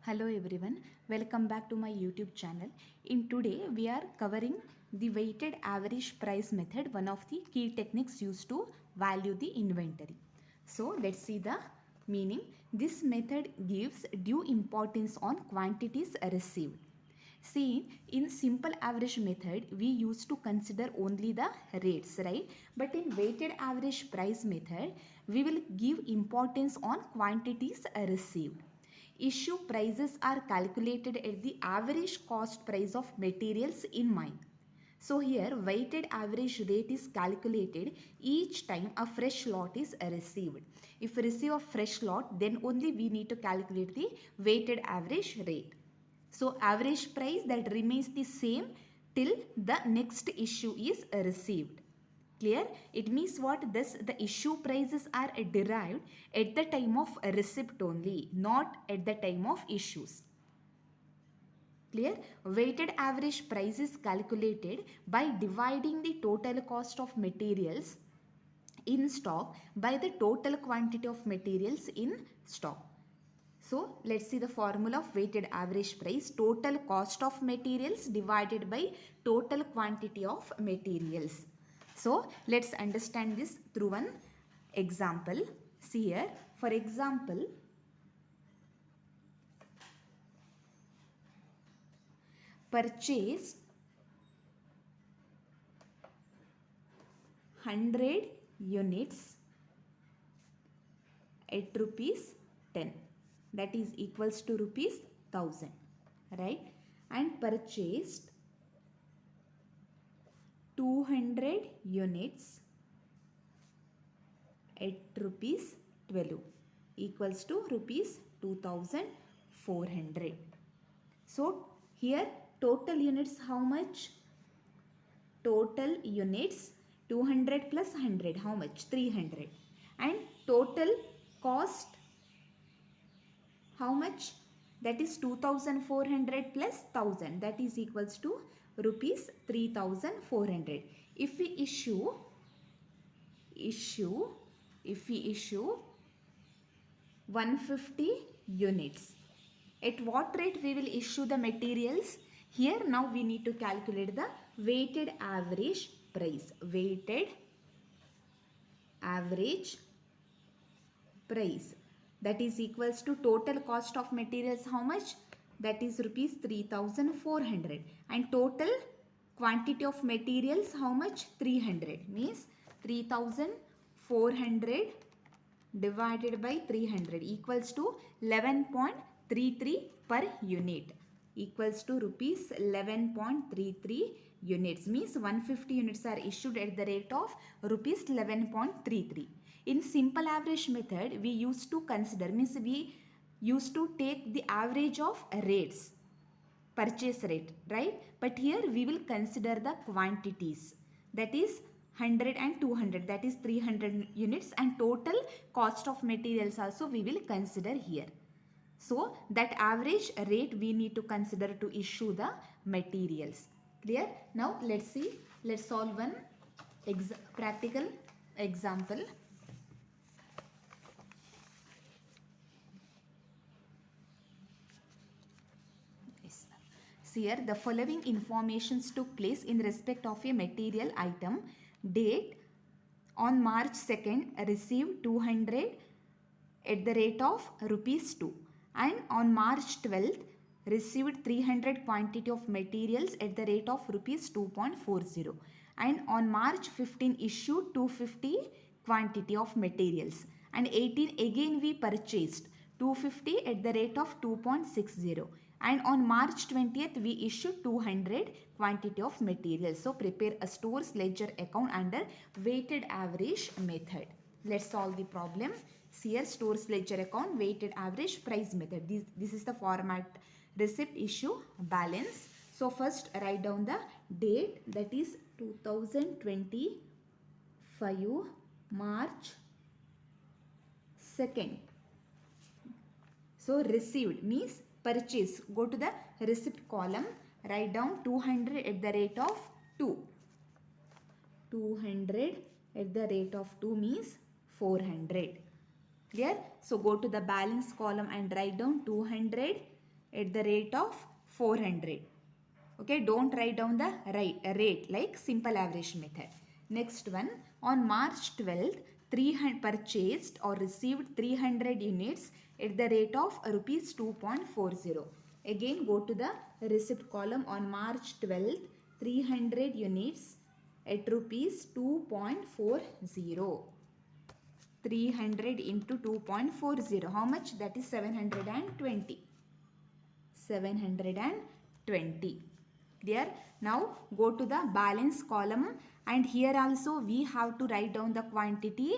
Hello everyone, welcome back to my YouTube channel. In today we are covering the weighted average price method, one of the key techniques used to value the inventory. So let's see the meaning. This method gives due importance on quantities received. See, in simple average method, we used to consider only the rates, right? But in weighted average price method, we will give importance on quantities received. Issue prices are calculated at the average cost price of materials in mind. So here weighted average rate is calculated each time a fresh lot is received. If we receive a fresh lot, then only we need to calculate the weighted average rate. So average price that remains the same till the next issue is received. Clear? It means what? Thus the issue prices are derived at the time of receipt only, not at the time of issues. Clear? Weighted average price is calculated by dividing the total cost of materials in stock by the total quantity of materials in stock. So let's see the formula of weighted average price. Total cost of materials divided by total quantity of materials. So let's understand this through one example. See here, for example, purchase 100 units at rupees 10, that is equals to rupees 1000, right? And purchased 200 units at rupees 12 equals to rupees 2400. So here total units how much? Total units 200 plus 100 how much? 300. And total cost how much? That is 2400 plus 1000, that is equals to rupees 3400. If we issue if we issue 150 units, at what rate we will issue the materials? Here now we need to calculate the weighted average price. Weighted average price, that is equals to total cost of materials how much? That is rupees 3400. And total quantity of materials how much? 300. Means 3400 divided by 300 equals to 11.33 per unit, equals to rupees 11.33 units. Means 150 units are issued at the rate of rupees 11.33. In simple average method, we used to consider, means we used to take the average of rates, purchase rate, right? But here we will consider the quantities, that is 100 and 200, that is 300 units, and total cost of materials also we will consider here. So that average rate we need to consider to issue the materials. Clear? Now let's see, let's solve one practical example. Yes. See here, the following informations took place in respect of a material item. Date: on March 2nd received 200 at the rate of rupees 2, and on March 12th received 300 quantity of materials at the rate of rupees 2.40, and on March 15 issued 250 quantity of materials, and 18 again we purchased 250 at the rate of 2.60, and on March 20th we issued 200 quantity of materials. So prepare a stores ledger account under weighted average method. Let's solve the problem. Here stores ledger account weighted average price method. This is the format: receipt, issue, balance. So first write down the date, that is 2025 March 2nd. So received means purchase. Go to the receipt column, write down 200 at the rate of 2. 200 at the rate of 2 means 400. Clear? So go to the balance column and write down 200 at the rate of 400. Okay, don't write down the rate like simple average method. Next one, on March 12th, 300 purchased or received 300 units at the rate of rupees 2.40. Again, go to the receipt column. On March 12th, 300 units at rupees 2.40. 300 into 2.40. How much? That is 720. 720. Clear? Now go to the balance column, and here also we have to write down the quantity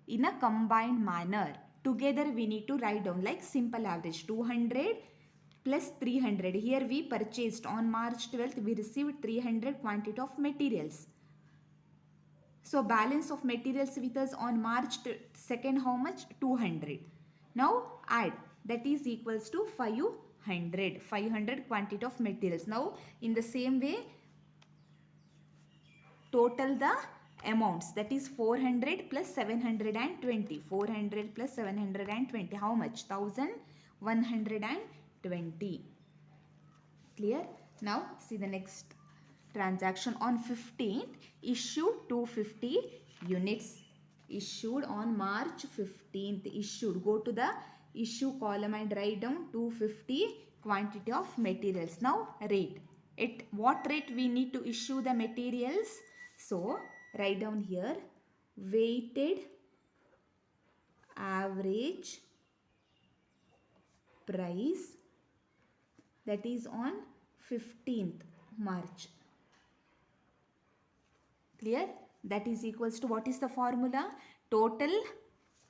in a combined manner. Together we need to write down like simple average 200 plus 300. Here we purchased on March 12th, we received 300 quantity of materials. So balance of materials with us on March 2nd, how much? 200. Now add, that is equals to 500. 500 quantity of materials. Now in the same way, total the amounts, that is 400 plus 720. 400 plus 720. How much? 1120. Clear? Now see the next transaction. On 15th, issued 250 units. Issued on March 15th. Issued. Go to the issue column and write down 250 quantity of materials. Now rate. At what rate we need to issue the materials? So write down here weighted average price, that is on 15th March. Clear? That is equals to, what is the formula? Total,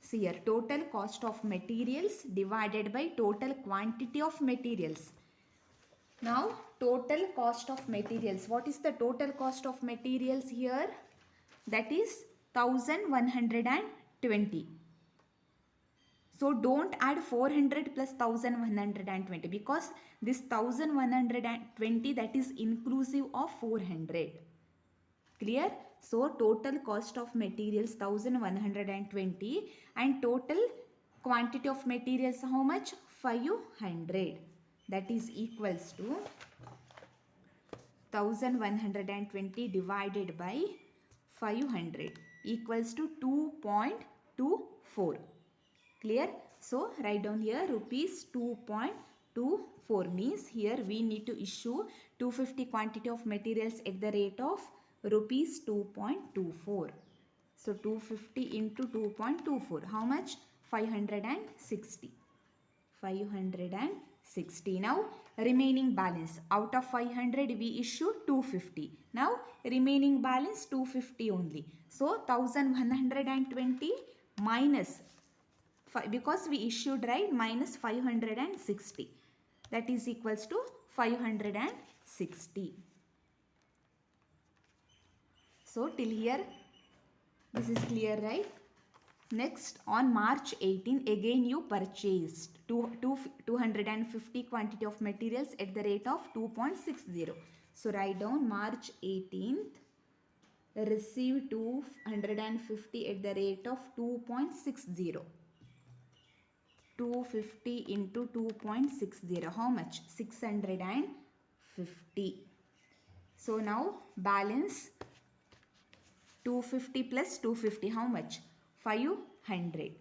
see here, total cost of materials divided by total quantity of materials. Now total cost of materials. What is the total cost of materials here? That is 1120. So don't add 400 plus 1120, because this 1120, that is inclusive of 400. Clear? So total cost of materials 1120, and total quantity of materials how much? 500. That is equals to 1120 divided by 500 equals to 2.24. Clear? So write down here rupees 2.24, means here we need to issue 250 quantity of materials at the rate of rupees 2.24. So 250 into 2.24, how much? 560. 560. Now remaining balance, out of 500 we issue 250. Now remaining balance 250 only. So 1120 minus, because we issued, right, minus 560, that is equals to 560. So till here this is clear, right? Next, on March 18, again you purchased 250 quantity of materials at the rate of 2.60. So write down March 18th, received 250 at the rate of 2.60. 250 into 2.60, how much? 650. So now balance 250 plus 250, how much? 500.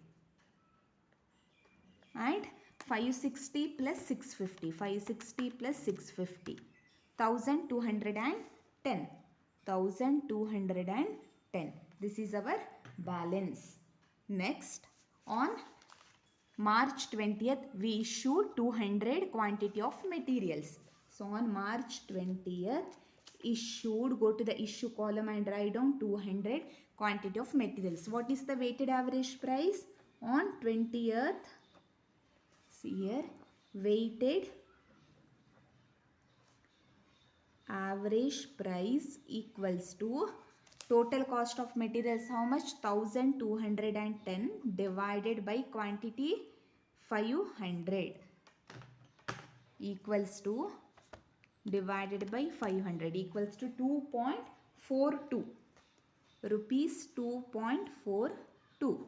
And 560 plus 650, 560 plus 650, 1210. 1210. This is our balance. Next, on March 20th, we issued 200 quantity of materials. So on March 20th, issued, go to the issue column and write down 200 quantity of materials. What is the weighted average price? On 20th, see here, weighted average price equals to total cost of materials, how much? 1210 divided by quantity 500 equals to, divided by 500 equals to 2.42 rupees. 2.42.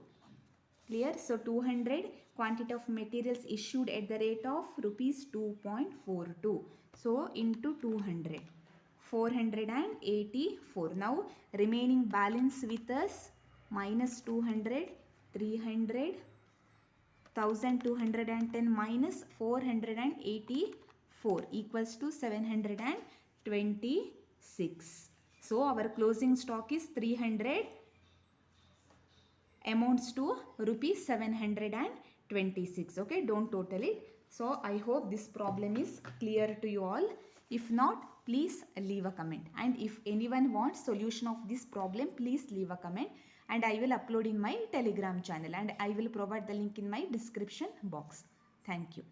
Clear? So 200 quantity of materials issued at the rate of rupees 2.42. So into 200. 484. Now remaining balance with us minus 200, 300, 1210 minus 484 equals to 726. So our closing stock is 300 amounts to rupees 726. Okay, don't total it. So I hope this problem is clear to you all. If not, please leave a comment, and if anyone wants solution of this problem, please leave a comment, and I will upload in my Telegram channel, and I will provide the link in my description box. Thank you.